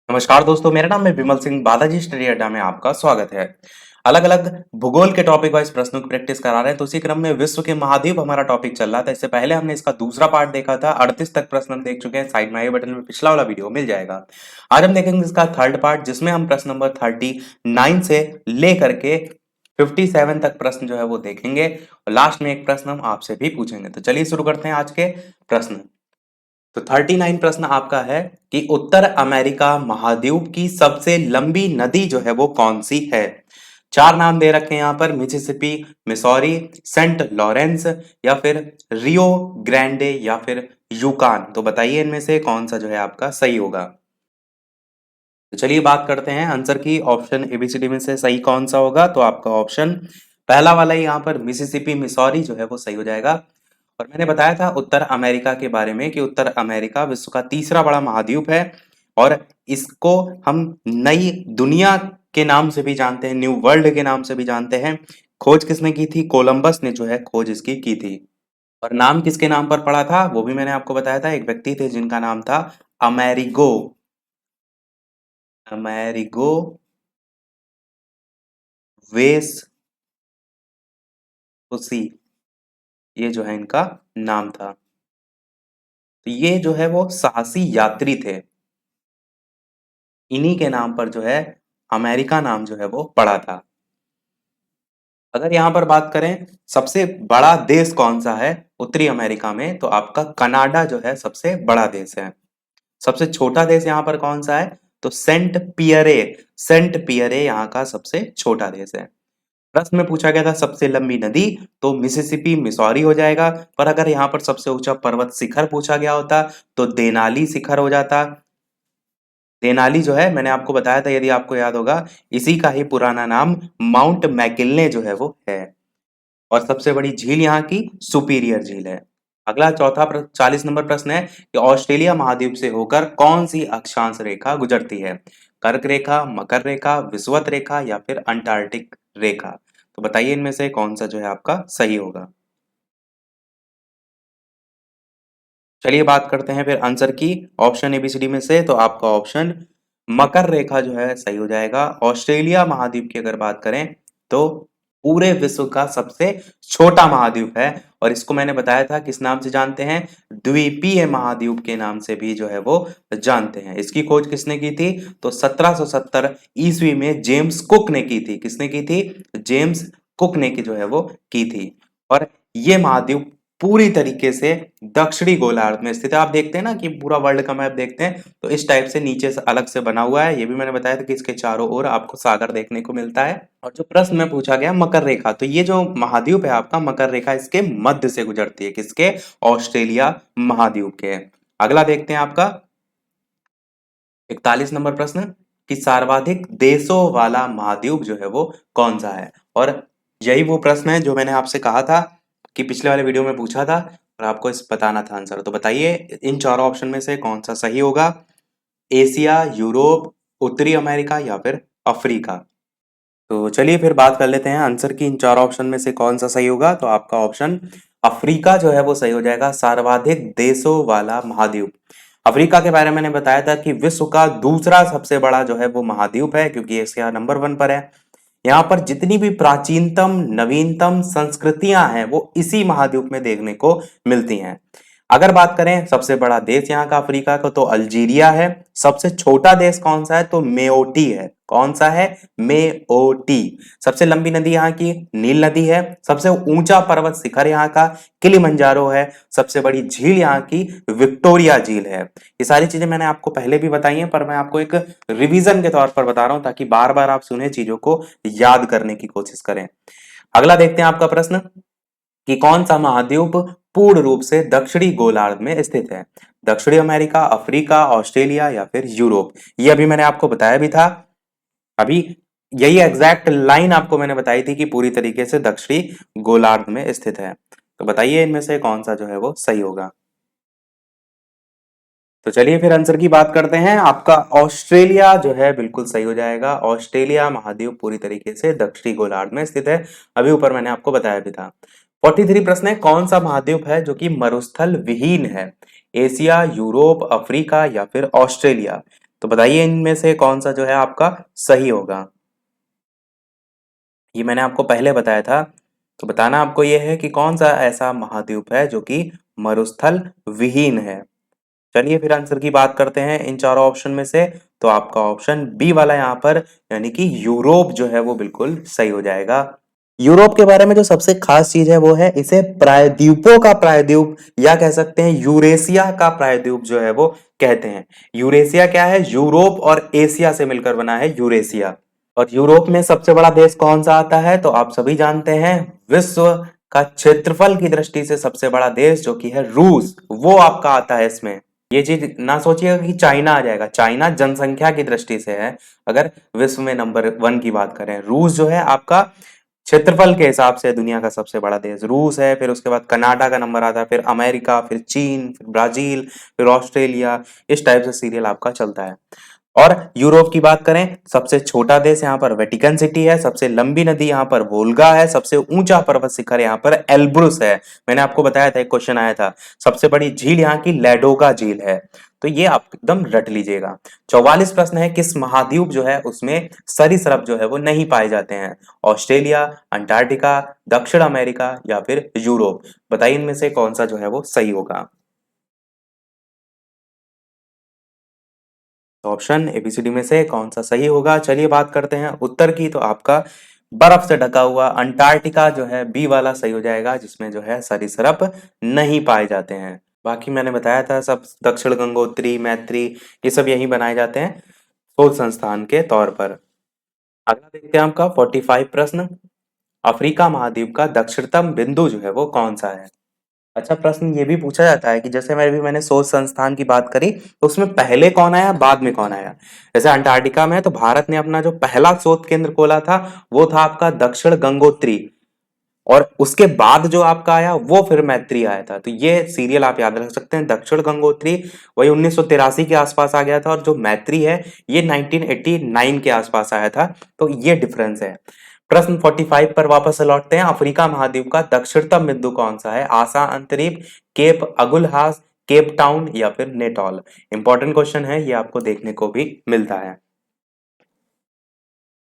नमस्कार दोस्तों, मेरा नाम है विमल सिंह। बालाजी स्टडी अड्डा में आपका स्वागत है। अलग अलग भूगोल के टॉपिक वाइज प्रश्नों की प्रैक्टिस करा रहे हैं। तो उसी क्रम में विश्व के महाद्वीप हमारा टॉपिक चल रहा था। इससे पहले हमने इसका दूसरा पार्ट देखा था। 38 तक प्रश्न हम देख चुके हैं। साइड में आई बटन में पिछला वाला वीडियो मिल जाएगा। आज हम देखेंगे इसका थर्ड पार्ट, जिसमें हम प्रश्न नंबर 39 से लेकर के 57 तक प्रश्न जो है वो देखेंगे और लास्ट में एक प्रश्न हम आपसे भी पूछेंगे। तो चलिए शुरू करते हैं आज के प्रश्न। तो 39 प्रश्न आपका है कि उत्तर अमेरिका महाद्वीप की सबसे लंबी नदी जो है वो कौन सी है। चार नाम दे रखे हैं यहाँ पर, मिसिसिपी, मिसौरी, सेंट लॉरेंस या फिर रियो ग्रैंडे या फिर यूकान। तो बताइए इनमें से कौन सा जो है आपका सही होगा। तो चलिए बात करते हैं आंसर की। ऑप्शन एबीसीडी में से सही कौन सा होगा। तो आपका ऑप्शन पहला वाला ही यहाँ पर मिसिसिपी मिसौरी जो है वो सही हो जाएगा। और मैंने बताया था उत्तर अमेरिका के बारे में कि उत्तर अमेरिका विश्व का तीसरा बड़ा महाद्वीप है और इसको हम नई दुनिया के नाम से भी जानते हैं, न्यू वर्ल्ड के नाम से भी जानते हैं। खोज किसने की थी? कोलंबस ने जो है खोज इसकी की थी। और नाम किसके नाम पर पड़ा था वो भी मैंने आपको बताया था। एक व्यक्ति थे जिनका नाम था अमेरिगो। अमेरिगो वेस्पुसी, ये जो है इनका नाम था। तो ये जो है वो साहसी यात्री थे। इन्हीं के नाम पर जो है अमेरिका नाम जो है वो पड़ा था। अगर यहां पर बात करें सबसे बड़ा देश कौन सा है उत्तरी अमेरिका में, तो आपका कनाडा जो है सबसे बड़ा देश है। सबसे छोटा देश यहां पर कौन सा है? तो सेंट पियरे यहाँ का सबसे छोटा देश है। प्रश्न में पूछा गया था सबसे लंबी नदी, तो मिसिसिपी मिसौरी हो जाएगा। पर अगर यहाँ पर सबसे ऊंचा पर्वत शिखर पूछा गया होता तो देनाली शिखर हो जाता। देनाली जो है मैंने आपको बताया था, यदि आपको याद होगा, इसी का ही पुराना नाम माउंट मैकिलने जो है वो है। और सबसे बड़ी झील यहाँ की सुपीरियर झील है। अगला 40 नंबर प्रश्न है कि ऑस्ट्रेलिया महाद्वीप से होकर कौन सी अक्षांश रेखा गुजरती है? कर्क रेखा, मकर रेखा, विषुवत रेखा या फिर अंटार्कटिक रेखा। तो बताइए इनमें से कौन सा जो है आपका सही होगा। चलिए बात करते हैं फिर आंसर की। ऑप्शन एबीसीडी में से तो आपका ऑप्शन मकर रेखा जो है सही हो जाएगा। ऑस्ट्रेलिया महाद्वीप की अगर बात करें तो पूरे विश्व का सबसे छोटा महाद्वीप है और इसको मैंने बताया था किस नाम से जानते हैं? द्वीपीय महाद्वीप के नाम से भी जो है वो जानते हैं। इसकी खोज किसने की थी? तो 1770 ईस्वी में जेम्स कुक ने की थी। किसने की थी? जेम्स कुक ने की जो है वो की थी। और ये महाद्वीप पूरी तरीके से दक्षिणी गोलार्ध में स्थित है। आप देखते हैं ना कि पूरा वर्ल्ड का मैप देखते हैं तो इस टाइप से नीचे से अलग से बना हुआ है। ये भी मैंने बताया था कि इसके चारों ओर आपको सागर देखने को मिलता है। और जो प्रश्न में पूछा गया मकर रेखा, तो ये जो महाद्वीप है आपका मकर रेखा इसके मध्य से गुजरती है। किसके? ऑस्ट्रेलिया महाद्वीप के। अगला देखते हैं आपका 41 नंबर प्रश्न कि सर्वाधिक देशों वाला महाद्वीप जो है वो कौन सा है। और यही वो प्रश्न है जो मैंने आपसे कहा था कि पिछले वाले वीडियो में पूछा था और आपको इस बताना था आंसर। तो बताइए इन चारों ऑप्शन में से कौन सा सही होगा। एशिया, यूरोप, उत्तरी अमेरिका या फिर अफ्रीका। तो चलिए फिर बात कर लेते हैं आंसर की। इन चार ऑप्शन में से कौन सा सही होगा। तो आपका ऑप्शन अफ्रीका जो है वो सही हो जाएगा। सर्वाधिक देशों वाला महाद्वीप। अफ्रीका के बारे में मैंने बताया था कि विश्व का दूसरा सबसे बड़ा जो है वो महाद्वीप है, क्योंकि एशिया नंबर 1 पर है। यहाँ पर जितनी भी प्राचीनतम नवीनतम संस्कृतियां हैं वो इसी महाद्वीप में देखने को मिलती हैं। अगर बात करें सबसे बड़ा देश यहाँ का अफ्रीका का, तो अल्जीरिया है। सबसे छोटा देश कौन सा है? तो मेओटी है। कौन सा है? मेओटी। सबसे लंबी नदी यहाँ की नील नदी है। सबसे ऊंचा पर्वत शिखर यहाँ का किलिमंजारो है। सबसे बड़ी झील यहाँ की विक्टोरिया झील है। ये सारी चीजें मैंने आपको पहले भी बताई हैं, पर मैं आपको एक रिवीजन के तौर पर बता रहा हूं ताकि बार बार आप सुने चीजों को याद करने की कोशिश करें। अगला देखते हैं आपका प्रश्न कि कौन सा महाद्वीप पूर्ण रूप से दक्षिणी गोलार्ध में स्थित है। दक्षिणी अमेरिका, अफ्रीका, ऑस्ट्रेलिया या फिर यूरोप। ये अभी मैंने आपको बताया भी था। अभी यही एग्जैक्ट लाइन आपको मैंने बताई थी कि पूरी तरीके से दक्षिणी गोलार्ध में स्थित है। तो बताइए इनमें से कौन सा जो है वो सही होगा। तो चलिए फिर आंसर की बात करते हैं। आपका ऑस्ट्रेलिया जो है बिल्कुल सही हो जाएगा। ऑस्ट्रेलिया महाद्वीप पूरी तरीके से दक्षिणी गोलार्ध में स्थित है। अभी ऊपर मैंने आपको बताया भी था। 43 प्रश्न है कौन सा महाद्वीप है जो कि मरुस्थल विहीन है? एशिया, यूरोप, अफ्रीका या फिर ऑस्ट्रेलिया। तो बताइए इनमें से कौन सा जो है आपका सही होगा। ये मैंने आपको पहले बताया था, तो बताना आपको ये है कि कौन सा ऐसा महाद्वीप है जो कि मरुस्थल विहीन है। चलिए फिर आंसर की बात करते हैं इन चारों ऑप्शन में से। तो आपका ऑप्शन बी वाला यहाँ पर यानी कि यूरोप जो है वो बिल्कुल सही हो जाएगा। यूरोप के बारे में जो सबसे खास चीज है वो है इसे प्रायद्वीपों का प्रायद्वीप या कह सकते हैं यूरेशिया का प्रायद्वीप जो है वो कहते हैं। यूरेशिया क्या है? यूरोप और एशिया से मिलकर बना है यूरेशिया। और यूरोप में सबसे बड़ा देश कौन सा आता है? तो आप सभी जानते हैं विश्व का क्षेत्रफल की दृष्टि से सबसे बड़ा देश जो कि है रूस, वो आपका आता है इसमें। ये चीज ना सोचिएगा कि चाइना आ जाएगा, चाइना जनसंख्या की दृष्टि से है। अगर विश्व में नंबर 1 की बात करें, रूस जो है आपका क्षेत्रफल के हिसाब से दुनिया का सबसे बड़ा देश रूस है। फिर उसके बाद कनाडा का नंबर आता है, फिर अमेरिका, फिर चीन, फिर ब्राजील, फिर ऑस्ट्रेलिया। इस टाइप से सीरियल आपका चलता है। और यूरोप की बात करें, सबसे छोटा देश यहाँ पर वेटिकन सिटी है, सबसे लंबी नदी यहाँ पर वोल्गा है, सबसे ऊंचा पर्वत शिखर यहाँ पर एल्ब्रुस है। मैंने आपको बताया था, एक क्वेश्चन आया था, सबसे बड़ी झील यहाँ की लैडोगा झील है। तो ये आप एकदम रट लीजिएगा। 44 प्रश्न है, किस महाद्वीप जो है उसमें सरीसृप जो है वो नहीं पाए जाते हैं? ऑस्ट्रेलिया, अंटार्कटिका, दक्षिण अमेरिका या फिर यूरोप? बताइए इनमें से कौन सा जो है वो सही होगा। तो ऑप्शन एबीसीडी में से कौन सा सही होगा? चलिए बात करते हैं उत्तर की। तो आपका बर्फ से ढका हुआ अंटार्कटिका जो है बी वाला सही हो जाएगा, जिसमें जो है सरीसृप नहीं पाए जाते हैं। बाकी मैंने बताया था सब दक्षिण गंगोत्री, मैत्री, ये सब यही बनाए जाते हैं शोध संस्थान के तौर पर। अगला देखते हैं आपका 45 प्रश्न, अफ्रीका महाद्वीप का दक्षिणतम बिंदु जो है वो कौन सा है? अच्छा, प्रश्न ये भी पूछा जाता है कि जैसे मैंने शोध संस्थान की बात करी, तो उसमें पहले कौन आया, बाद में कौन आया। जैसे अंटार्कटिका में तो भारत ने अपना जो पहला शोध केंद्र खोला था वो था आपका दक्षिण गंगोत्री, और उसके बाद जो आपका आया वो फिर मैत्री आया था। तो ये सीरियल आप याद रख सकते हैं, दक्षिण गंगोत्री वही 1983 के आसपास आ गया था, और जो मैत्री है ये 1989 के आसपास आया था। तो ये डिफरेंस है। प्रश्न 45 पर वापस लौटते हैं। अफ्रीका महाद्वीप का दक्षिणतम बिंदु कौन सा है? आसा अंतरीप, केप अगुलहास, केप टाउन या फिर नेटॉल? इंपॉर्टेंट क्वेश्चन है ये, आपको देखने को भी मिलता है।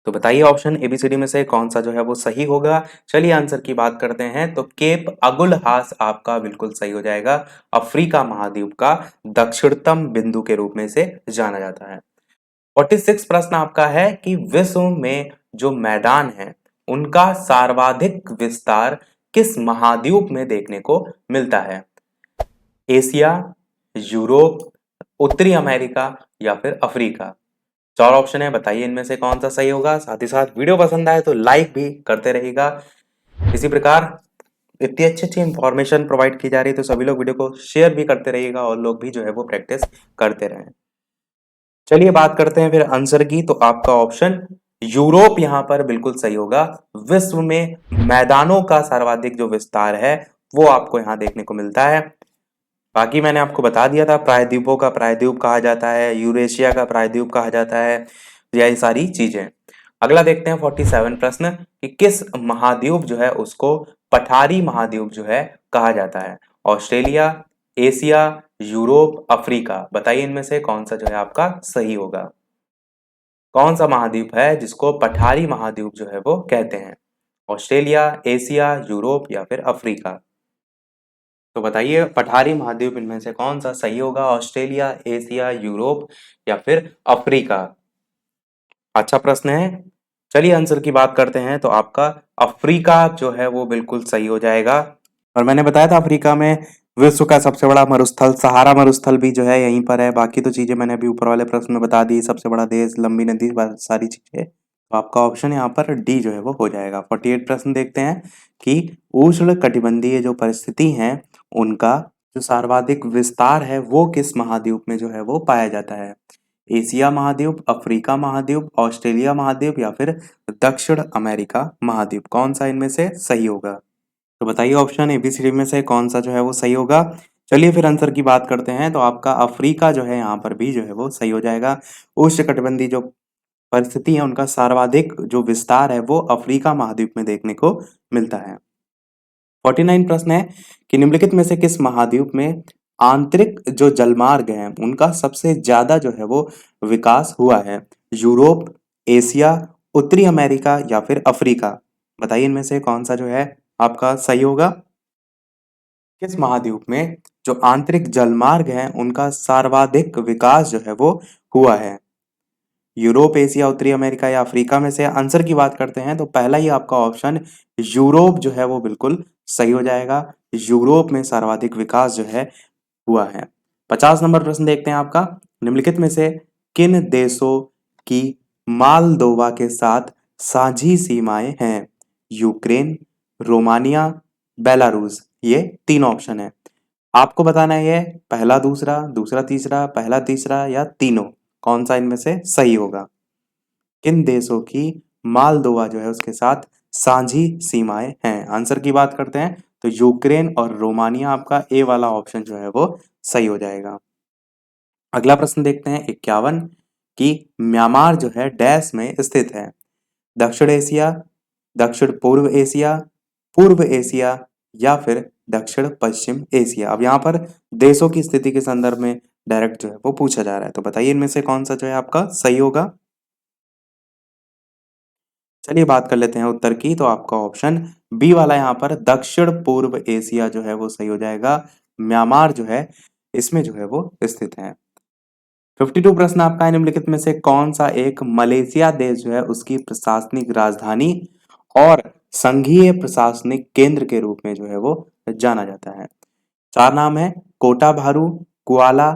तो बताइए ऑप्शन एबीसीडी में से कौन सा जो है वो सही होगा। चलिए आंसर की बात करते हैं। तो केप अगुलहास आपका बिल्कुल सही हो जाएगा। अफ्रीका महाद्वीप का दक्षिणतम बिंदु के रूप में से जाना जाता है। 46 प्रश्न आपका है कि विश्व में जो मैदान है उनका सर्वाधिक विस्तार किस महाद्वीप में देखने को मिलता है? एशिया, यूरोप, उत्तरी अमेरिका या फिर अफ्रीका? चार ऑप्शन है, बताइए इनमें से कौन सा सही होगा। साथ ही साथ वीडियो पसंद आए तो लाइक भी करते रहिएगा। इसी प्रकार इतनी अच्छी अच्छी इंफॉर्मेशन प्रोवाइड की जा रही है, तो सभी लोग वीडियो को शेयर भी करते रहिएगा और लोग भी जो है वो प्रैक्टिस करते रहें। चलिए बात करते हैं फिर आंसर की। तो आपका ऑप्शन यूरोप यहाँ पर बिल्कुल सही होगा। विश्व में मैदानों का सर्वाधिक जो विस्तार है वो आपको यहाँ देखने को मिलता है। बाकी मैंने आपको बता दिया था, प्रायद्वीपों का प्रायद्वीप कहा जाता है, यूरेशिया का प्रायद्वीप कहा जाता है, यही सारी चीजें। अगला देखते हैं 47 प्रश्न कि किस महाद्वीप जो है उसको पठारी महाद्वीप जो है कहा जाता है? Australia, Asia, Europe, Africa? बताइए इनमें से कौन सा जो है आपका सही होगा। कौन सा महाद्वीप है जिसको पठारी महाद्वीप जो है वो कहते हैं? ऑस्ट्रेलिया, एशिया, यूरोप या फिर अफ्रीका? तो बताइए पठारी महाद्वीप इनमें से कौन सा सही होगा? ऑस्ट्रेलिया, एशिया, यूरोप या फिर अफ्रीका? अच्छा प्रश्न है। चलिए आंसर की बात करते हैं। तो आपका अफ्रीका जो है वो बिल्कुल सही हो जाएगा। और मैंने बताया था अफ्रीका में विश्व का सबसे बड़ा मरुस्थल सहारा मरुस्थल भी जो है यहीं पर है। बाकी तो चीजें मैंने अभी ऊपर वाले प्रश्न में बता दी, सबसे बड़ा देश, लंबी नदी, सारी चीजें। तो आपका ऑप्शन यहाँ पर डी जो है वो हो जाएगा। 48 प्रश्न देखते हैं कि उष्ण कटिबंधीय जो परिस्थिति है उनका जो सर्वाधिक विस्तार है वो किस महाद्वीप में जो है वो पाया जाता है? एशिया महाद्वीप, अफ्रीका महाद्वीप, ऑस्ट्रेलिया महाद्वीप या फिर दक्षिण अमेरिका महाद्वीप? कौन सा इनमें से सही होगा? तो बताइए ऑप्शन एबीसीडी में से कौन सा जो है वो सही होगा। चलिए फिर आंसर की बात करते हैं। तो आपका अफ्रीका जो है यहाँ पर भी जो है वो सही हो जाएगा। उष्णकटिबंधीय जो परिस्थिति है उनका सर्वाधिक जो विस्तार है वो अफ्रीका महाद्वीप में देखने को मिलता है। 49 प्रश्न है कि निम्नलिखित में से किस महाद्वीप में आंतरिक जो जलमार्ग हैं उनका सबसे ज्यादा जो है वो विकास हुआ है? यूरोप, एशिया, उत्तरी अमेरिका या फिर अफ्रीका? बताइए इनमें से कौन सा जो है आपका सही होगा? किस महाद्वीप में जो आंतरिक जलमार्ग हैं उनका सर्वाधिक विकास जो है वो हुआ है? यूरोप, एशिया, उत्तरी अमेरिका या अफ्रीका में से आंसर की बात करते हैं तो पहला ही आपका ऑप्शन यूरोप जो है वो बिल्कुल सही हो जाएगा। यूरोप में सर्वाधिक विकास जो है हुआ है। 50 नंबर प्रश्न देखते हैं आपका। निम्नलिखित में से किन देशों की मालदोवा के साथ साझी सीमाएं हैं? Ukraine, Romania, Belarus. ये तीन ऑप्शन है। आपको बताना है पहला दूसरा, दूसरा तीसरा, पहला तीसरा या तीनों, कौन सा इनमें से सही होगा? किन देशों की मालदोवा जो है उसके साथ साझी सीमाएं हैं? आंसर की बात करते हैं तो यूक्रेन और रोमानिया, आपका ए वाला ऑप्शन जो है वो सही हो जाएगा। अगला प्रश्न देखते हैं 51 कि म्यांमार जो है डैश में स्थित है? दक्षिण एशिया, दक्षिण पूर्व एशिया या फिर दक्षिण पश्चिम एशिया? अब यहाँ पर देशों की स्थिति के संदर्भ में डायरेक्ट जो है वो पूछा जा रहा है, तो बताइए इनमें से कौन सा जो है आपका सही होगा? चलिए बात कर लेते हैं उत्तर की, तो आपका ऑप्शन बी वाला यहाँ पर दक्षिण पूर्व एशिया जो है वो सही हो जाएगा। म्यांमार जो है इसमें जो है वो स्थित है। 52 प्रश्न आपका है। निम्नलिखित में से कौन सा एक मलेशिया देश जो है उसकी प्रशासनिक राजधानी और संघीय प्रशासनिक केंद्र के रूप में जो है वो जाना जाता है? चार नाम है, कोटा भारू, कुआला,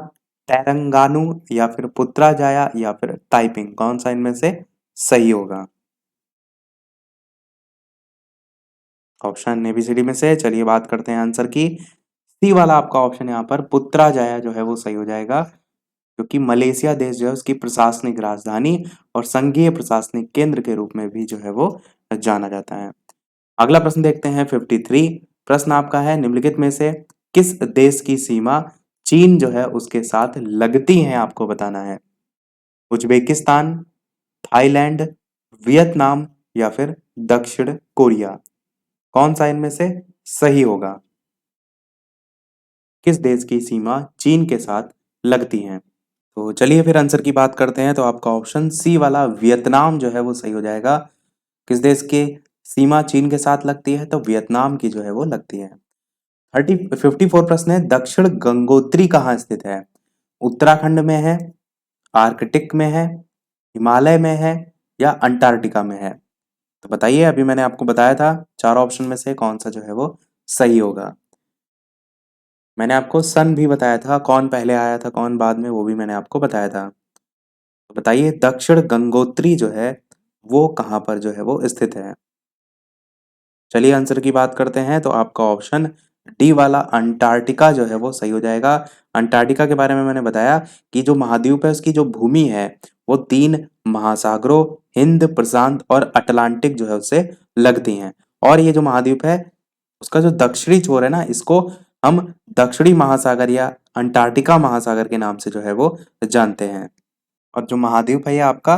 तेरंगानु या फिर पुत्राजाया या फिर टाइपिंग, कौन सा इनमें से सही होगा? ऑप्शन एबीसीडी में से चलिए बात करते हैं आंसर की। सी वाला आपका ऑप्शन यहाँ पर पुत्राजाया जो है वो सही हो जाएगा, क्योंकि मलेशिया देश जो है उसकी प्रशासनिक राजधानी और संघीय प्रशासनिक केंद्र के रूप में भी जो है वो जाना जाता है। अगला प्रश्न देखते हैं 53। प्रश्न आपका है, निम्नलिखित में से किस देश की सीमा चीन जो है उसके साथ लगती है? आपको बताना है। उज्बेकिस्तान, थाईलैंड, वियतनाम या फिर दक्षिण कोरिया, कौन सा इनमें से सही होगा? किस देश की सीमा चीन के साथ लगती है? तो चलिए फिर आंसर की बात करते हैं, तो आपका ऑप्शन सी वाला वियतनाम जो है वो सही हो जाएगा। किस देश की सीमा चीन के साथ लगती है? तो वियतनाम की जो है वो लगती है। 54 प्रश्न है, दक्षिण गंगोत्री कहाँ स्थित है? उत्तराखंड में है, आर्कटिक में है, हिमालय में है या अंटार्कटिका में है? तो बताइए, अभी मैंने आपको बताया था चार ऑप्शन में से कौन सा जो है वो सही होगा। मैंने आपको सन भी बताया था, कौन पहले आया था कौन बाद में, वो भी मैंने आपको बताया था। तो बताइए दक्षिण गंगोत्री जो है वो कहाँ पर जो है वो स्थित है? चलिए आंसर की बात करते हैं, तो आपका ऑप्शन डी वाला अंटार्कटिका जो है वो सही हो जाएगा। अंटार्कटिका के बारे में मैंने बताया कि जो महाद्वीप है उसकी जो भूमि है वो तीन महासागरों हिंद, प्रशांत और अटलांटिक जो है उससे लगती हैं। और ये जो महाद्वीप है उसका जो दक्षिणी छोर है ना, इसको हम दक्षिणी महासागर या अंटार्कटिका महासागर के नाम से जो है वो जानते हैं। और जो महाद्वीप है ये आपका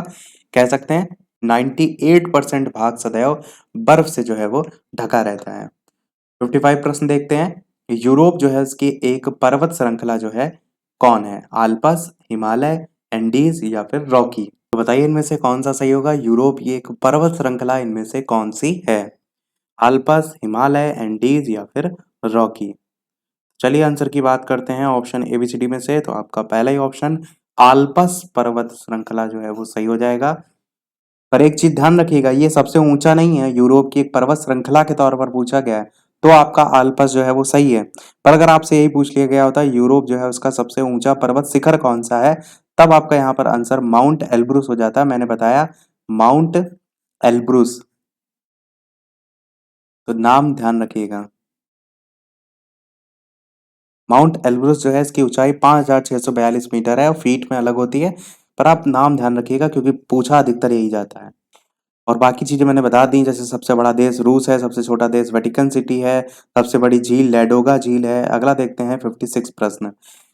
कह सकते हैं 98% भाग सदैव बर्फ से जो है वो ढका रहता है। 55 प्रश्न देखते हैं। यूरोप जो है उसकी एक पर्वत श्रृंखला जो है कौन है? आल्पस, हिमालय, एंडीज या फिर रॉकी? तो बताइए इनमें से कौन सा सही होगा? यूरोप की एक पर्वत श्रृंखला इनमें से कौन सी है? आल्पस, हिमालय, एंडीज या फिर रॉकी? चलिए आंसर की बात करते हैं ऑप्शन एबीसीडी में से, तो आपका पहला ही ऑप्शन आल्पस पर्वत श्रृंखला जो है वो सही हो जाएगा। पर एक चीज ध्यान रखिएगा, ये सबसे ऊंचा नहीं है, यूरोप की एक पर्वत श्रृंखला के तौर पर पूछा गया है, तो आपका आल्पस जो है वो सही है। पर अगर आपसे यही पूछ लिया गया होता यूरोप जो है उसका सबसे ऊंचा पर्वत शिखर कौन सा है, तब आपका यहाँ पर आंसर माउंट एल्ब्रुस हो जाता। मैंने बताया माउंट एल्ब्रुस, तो नाम ध्यान रखिएगा। माउंट एल्ब्रुस जो है इसकी ऊंचाई 5,642 मीटर है और फीट में अलग होती है, पर आप नाम ध्यान रखिएगा क्योंकि पूछा अधिकतर यही जाता है। और बाकी चीजें मैंने बता दी, जैसे सबसे बड़ा देश रूस है, सबसे छोटा देश वेटिकन सिटी है, सबसे बड़ी झील लैडोगा झील है। अगला देखते हैं 56 प्रश्न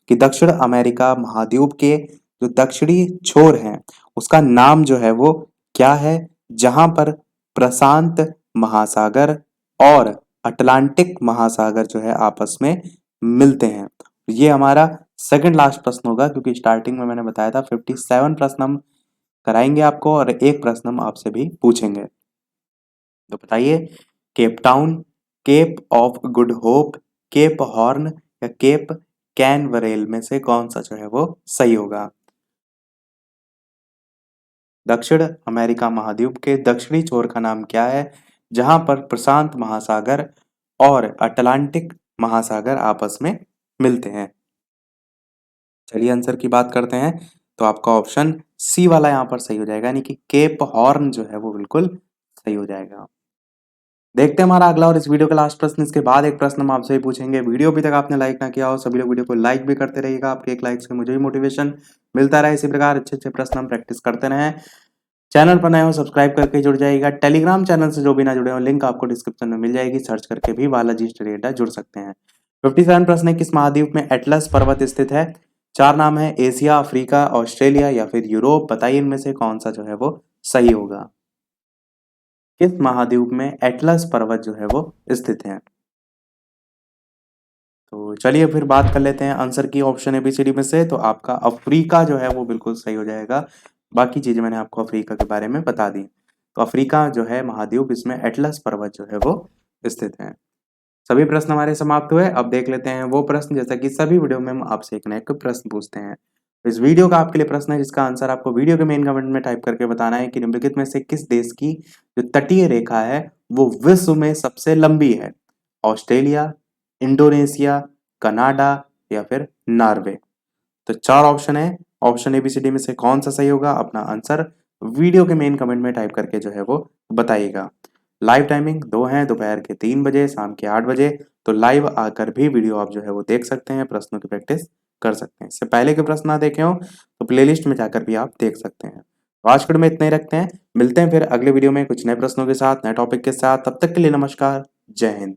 कि दक्षिण अमेरिका महाद्वीप के जो दक्षिणी छोर है उसका नाम जो है वो क्या है, जहां पर प्रशांत महासागर और अटलांटिक महासागर जो है आपस में मिलते हैं? तो ये हमारा सेकंड लास्ट प्रश्न होगा, क्योंकि स्टार्टिंग में मैंने बताया था 57 प्रश्न हम कराएंगे आपको और एक प्रश्न हम आपसे भी पूछेंगे। तो बताइए, Cape Town, Cape of Good Hope, Cape Horn या केप कैनवरेल में से कौन सा जो है वो सही होगा? दक्षिण अमेरिका महाद्वीप के दक्षिणी छोर का नाम क्या है, जहां पर प्रशांत महासागर और अटलांटिक महासागर आपस में मिलते हैं? चलिए आंसर की बात करते हैं। तो आपका ऑप्शन सी वाला यहाँ पर सही हो जाएगा, यानी कि केप हॉर्न जो है वो बिल्कुल सही हो जाएगा। देखते हैं हमारा अगला और इस वीडियो का लास्ट प्रश्न। इसके बाद एक प्रश्न हम आपसे ही पूछेंगे। वीडियो अभी तक आपने लाइक ना किया हो, सभी लोग वीडियो को लाइक भी करते रहिएगा। आपके एक लाइक से मुझे भी मोटिवेशन मिलता रहे, इसी प्रकार अच्छे अच्छे प्रश्न हम प्रैक्टिस करते रहें। चैनल पर नए हो सब्सक्राइब करके जुड़ जाइएगा। टेलीग्राम चैनल से जो भी ना जुड़े हो, लिंक आपको डिस्क्रिप्शन में मिल जाएगी, सर्च करके भी बालाजी स्टडी अड्डा जुड़ सकते हैं। 57 प्रश्न है, किस महाद्वीप में एटलस पर्वत स्थित है? चार नाम है, एशिया, अफ्रीका, ऑस्ट्रेलिया या फिर यूरोप। बताइए इनमें से कौन सा जो है वो सही होगा? किस महाद्वीप में एटलस पर्वत जो है वो स्थित है? तो चलिए फिर बात कर लेते हैं आंसर की ऑप्शन एबीसीडी में से। तो आपका अफ्रीका जो है वो बिल्कुल सही हो जाएगा। बाकी चीजें मैंने आपको अफ्रीका के बारे में बता दी। तो अफ्रीका जो है महाद्वीप, इसमें एटलस पर्वत जो है वो स्थित है। सभी प्रश्न हमारे समाप्त हुए। अब देख लेते हैं वो प्रश्न, जैसा कि सभी वीडियो में हम आपसे एक ना एक प्रश्न पूछते हैं। तो इस वीडियो का आपके लिए प्रश्न है, जिसका आंसर आपको वीडियो के मेन कमेंट में टाइप करके बताना है कि निम्नलिखित में से किस देश की जो तटीय रेखा है वो विश्व में सबसे लंबी है? ऑस्ट्रेलिया, इंडोनेशिया, कनाडा या फिर नॉर्वे। तो चार ऑप्शन है, ऑप्शन एबीसीडी में से कौन सा सही होगा? अपना आंसर वीडियो के मेन कमेंट में टाइप करके जो है वो बताइएगा। लाइव टाइमिंग दो है, दोपहर के 3 बजे, शाम के 8 बजे। तो लाइव आकर भी वीडियो आप जो है वो देख सकते हैं, प्रश्नों की प्रैक्टिस कर सकते हैं। इससे पहले के प्रश्न ना देखे हो तो प्लेलिस्ट में जाकर भी आप देख सकते हैं। तो आज के वीडियो में इतना ही रखते हैं, मिलते हैं फिर अगले वीडियो में कुछ नए प्रश्नों के साथ, नए टॉपिक के साथ। तब तक के लिए नमस्कार, जय हिंद।